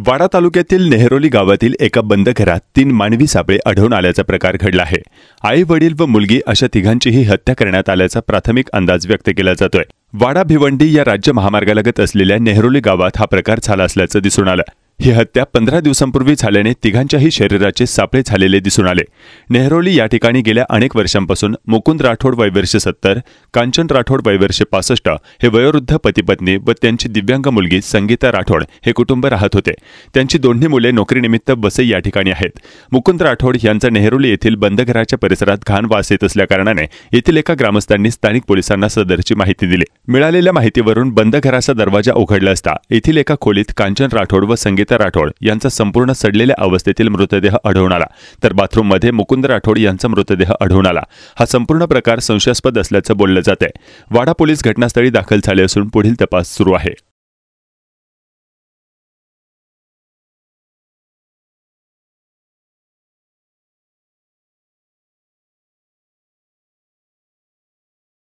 वाडा तालुक्यातील नेहरोली गावातील एका बंद घरात 3 मानवी सापळे आढळून आल्याचा प्रकार घडला आहे। आई, वडील व मुलगी अशा तिघांचीही हत्या करण्यात आल्याचा प्राथमिक अंदाज व्यक्त केला जातोय। वाडा भिवंडी या राज्य महामार्गालगत असलेल्या नेहरोली गावात हा प्रकार झाला असल्याचं दिसून आलं। ही हत्या 15 दिवसांपूर्वी झाल्याने तिघांच्याही शरीराचे सापळे झालेले दिसून आले। नेहरोली या ठिकाणी गेल्या अनेक वर्षांपासून मुकुंद राठोड वय वर्ष 70, कांचन राठोड वय वर्ष 65 हे वयोवृद्ध पती-पत्नी व त्यांची दिव्यांग मुलगी संगीता राठोड हे कुटुंब राहत होते। त्यांची दोन्ही मुले नोकरीनिमित्त वसई या ठिकाणी आहेत। मुकुंद राठोड यांचा नेहरोली येथील बंद घराच्या परिसरात घाण वास येत असल्याकारणाने येथील एका ग्रामस्थांनी स्थानिक पोलिसांना सदरची माहिती दिली। मिळालेल्या माहितीवरून बंद घराचा दरवाजा उघडला असता येथील एका खोलीत कांचन राठोड व संगीता राठोड यांचा संपूर्ण सडलेल्या अवस्थेतील मृतदेह आढळून आला, तर बाथरूममध्ये मुकुंद राठोड यांचा मृतदेह आढळून आला। हा संपूर्ण प्रकार संशयास्पद असल्याचं बोललं जातंय। वाडा पोलीस घटनास्थळी दाखल झाले असून पुढील तपास सुरू आहे।